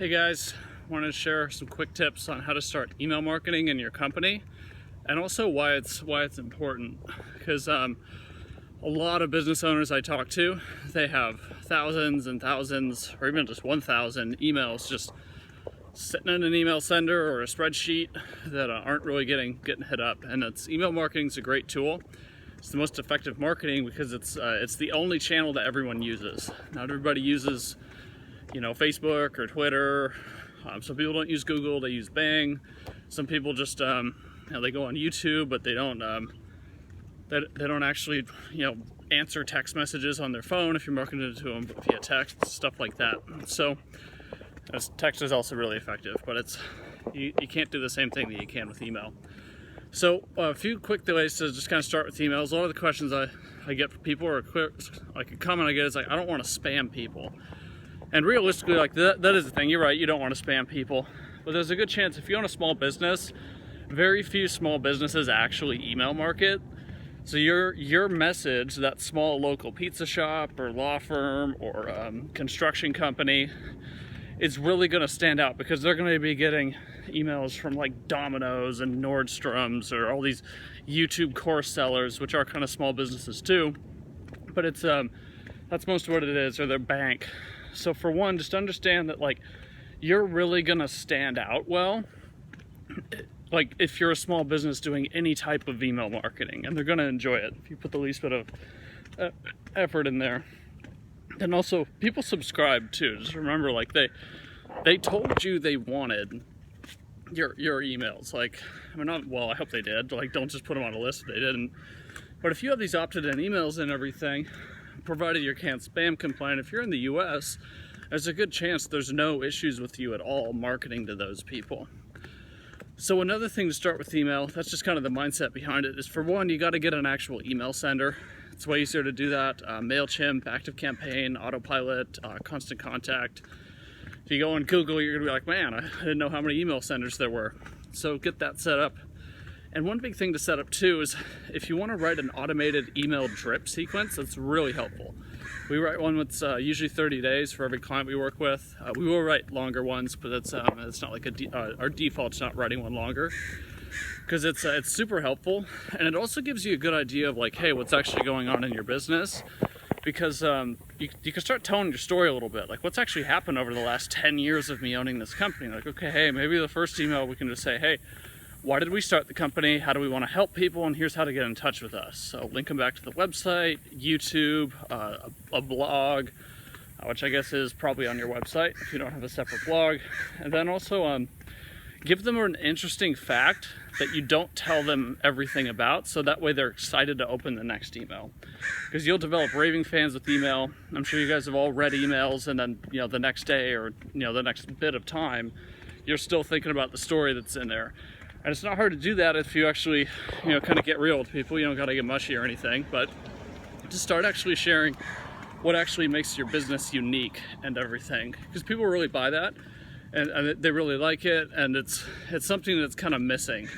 Hey guys, wanted to share some quick tips on how to start email marketing in your company, and also why it's important. Because a lot of business owners I talk to, they have thousands and thousands, or even just 1,000 emails just sitting in an email sender or a spreadsheet that aren't really getting hit up. And email marketing is a great tool. It's the most effective marketing because it's the only channel that everyone uses. Not everybody uses Facebook or Twitter. Some people don't use Google, they use Bing. Some people just they go on YouTube, but they don't actually answer text messages on their phone if you're marketing to them via text, stuff like that. So text is also really effective, but you can't do the same thing that you can with email. So a few quick ways to just kind of start with emails. A lot of the questions I get from people, or a comment I get is like, I don't want to spam people. And realistically, that is the thing. You're right, you don't want to spam people. But there's a good chance if you own a small business, very few small businesses actually email market. So your message, that small local pizza shop or law firm or construction company, is really going to stand out because they're going to be getting emails from like Domino's and Nordstrom's or all these YouTube course sellers, which are kind of small businesses too. But that's most of what it is, or their bank. So for one, just understand that you're really gonna stand out well if you're a small business doing any type of email marketing, and they're gonna enjoy it if you put the least bit of effort in there. And also, people subscribe too. Just remember, they told you they wanted your emails. I hope they did. Don't just put them on a list if they didn't. But if you have these opted-in emails and everything, provided you can't spam complain, if you're in the US, there's a good chance there's no issues with you at all marketing to those people. So another thing to start with email, that's just kind of the mindset behind it, is for one, you got to get an actual email sender. It's way easier to do that. MailChimp, ActiveCampaign, Autopilot, Constant Contact. If you go on Google, you're going to be like, man, I didn't know how many email senders there were. So get that set up. And one big thing to set up too is if you want to write an automated email drip sequence, that's really helpful. We write one that's usually 30 days for every client we work with. We will write longer ones, but it's not like our default's not writing one longer, because it's super helpful, and it also gives you a good idea of hey, what's actually going on in your business, because you can start telling your story a little bit, what's actually happened over the last 10 years of me owning this company. Okay, hey, maybe the first email we can just say, hey, why did we start the company? How do we want to help people? And here's how to get in touch with us. So link them back to the website, YouTube, a blog, which I guess is probably on your website if you don't have a separate blog. And then also give them an interesting fact that you don't tell them everything about, so that way they're excited to open the next email. Because you'll develop raving fans with email. I'm sure you guys have all read emails, and then the next day or the next bit of time, you're still thinking about the story that's in there. And it's not hard to do that if you actually, kind of get real with people. You don't got to get mushy or anything, but just start actually sharing what actually makes your business unique and everything. Because people really buy that, and they really like it, and it's something that's kind of missing.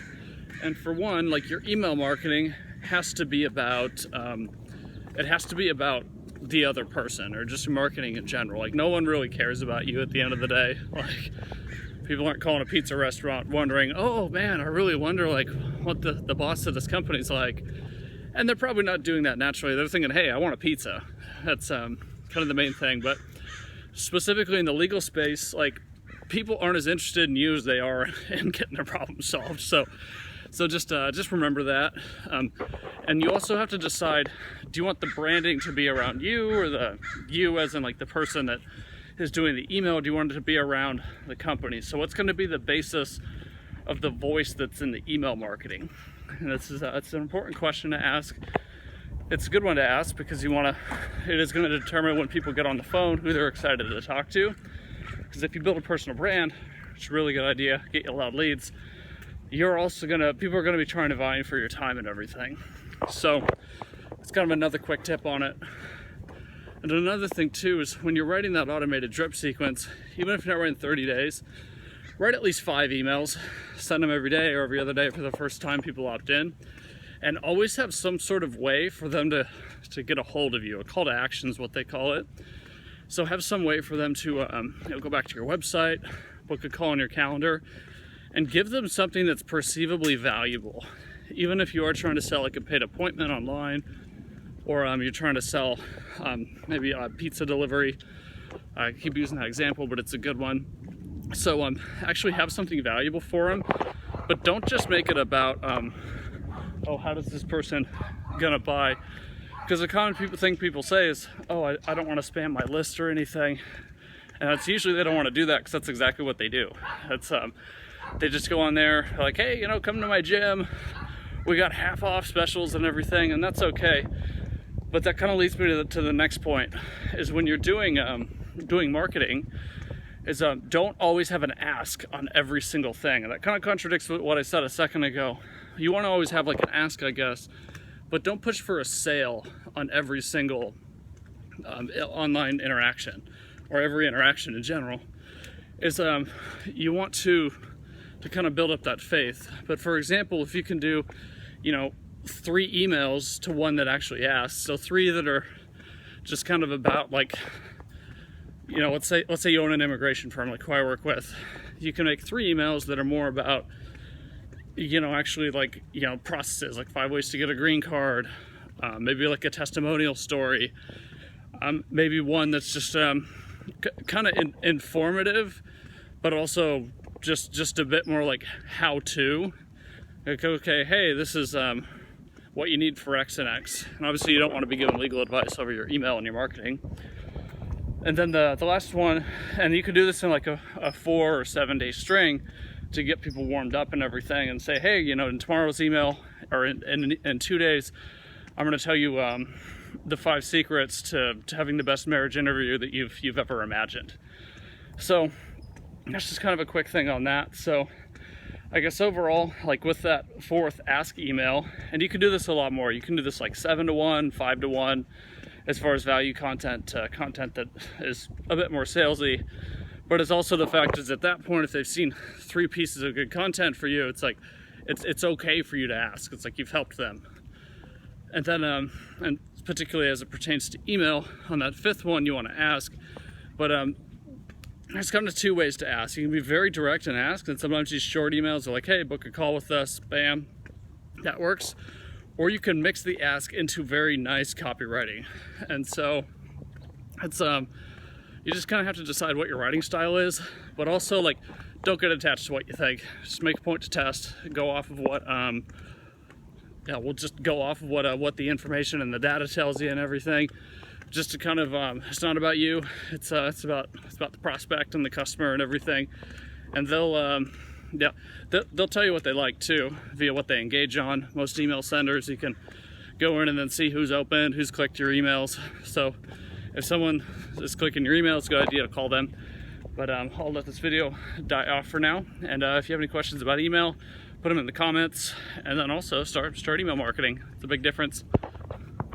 And for one, your email marketing has to be about, the other person, or just marketing in general. No one really cares about you at the end of the day. People aren't calling a pizza restaurant wondering, oh man, I really wonder what the boss of this company's like. And they're probably not doing that naturally. They're thinking, hey, I want a pizza. That's kind of the main thing. But specifically in the legal space, people aren't as interested in you as they are in getting their problem solved. So just remember that. And you also have to decide, do you want the branding to be around you, or you as in the person that is doing the email? Do you want it to be around the company? So what's going to be the basis of the voice that's in the email marketing? And it's an important question to ask. It's a good one to ask because it is going to determine when people get on the phone who they're excited to talk to. Because if you build a personal brand, it's a really good idea, get you a lot of leads, people are going to be trying to vie for your time and everything. So it's kind of another quick tip on it. And another thing too is when you're writing that automated drip sequence, even if you're not writing 30 days, write at least 5 emails, send them every day or every other day for the first time people opt in, and always have some sort of way for them to get a hold of you. A call to action is what they call it. So have some way for them to go back to your website, book a call on your calendar, and give them something that's perceivably valuable. Even if you are trying to sell like a paid appointment online, or you're trying to sell maybe a pizza delivery. I keep using that example, but it's a good one. So actually have something valuable for them, but don't just make it about, oh, how does this person gonna buy? Because the common thing people say is, oh, I don't want to spam my list or anything. And it's usually they don't want to do that because that's exactly what they do. It's they just go on there like, hey, you know, come to my gym. We got half off specials and everything, and that's okay. But that kind of leads me to the next point, is when you're doing marketing, is don't always have an ask on every single thing. And that kind of contradicts what I said a second ago. You want to always have like an ask, I guess, but don't push for a sale on every single online interaction, or every interaction in general. Is you want to kind of build up that faith. But for example, if you can do, you know, 3 emails to one that actually asks, so 3 that are just kind of about, like, you know, let's say you own an immigration firm like who I work with. You can make 3 emails that are more about, you know, actually, like, you know, processes, like 5 ways to get a green card, maybe like a testimonial story, maybe one that's just kind of informative, but also just a bit more like how to. Like, okay, hey, this is what you need for X and X. And obviously you don't want to be giving legal advice over your email and your marketing. And then the last one, and you could do this in like a 4 or 7 day string to get people warmed up and everything, and say, hey, you know, in tomorrow's email, or in 2 days, I'm going to tell you the 5 secrets to having the best marriage interview that you've ever imagined. So that's just kind of a quick thing on that. So I guess overall, like with that 4th ask email, and you can do this a lot more. You can do this like 7 to 1, 5 to 1, as far as value content, content that is a bit more salesy. But it's also the fact is at that point, if they've seen 3 pieces of good content for you, it's like, it's okay for you to ask. It's like you've helped them. And then, and particularly as it pertains to email, on that 5th one, you want to ask. But there's kind of 2 ways to ask. You can be very direct and ask, and sometimes these short emails are like, hey, book a call with us, bam, that works. Or you can mix the ask into very nice copywriting. And so it's you just kind of have to decide what your writing style is, but also, like, don't get attached to what you think. Just make a point to test, go off of what we'll just go off of what the information and the data tells you and everything. Just to kind of it's not about you, it's about the prospect and the customer and everything. And they'll tell you what they like too, via what they engage on. Most email senders, you can go in and then see who's opened, who's clicked your emails. So if someone is clicking your email, it's a good idea to call them. But I'll let this video die off for now. And if you have any questions about email, put them in the comments, and then also start email marketing. It's a big difference.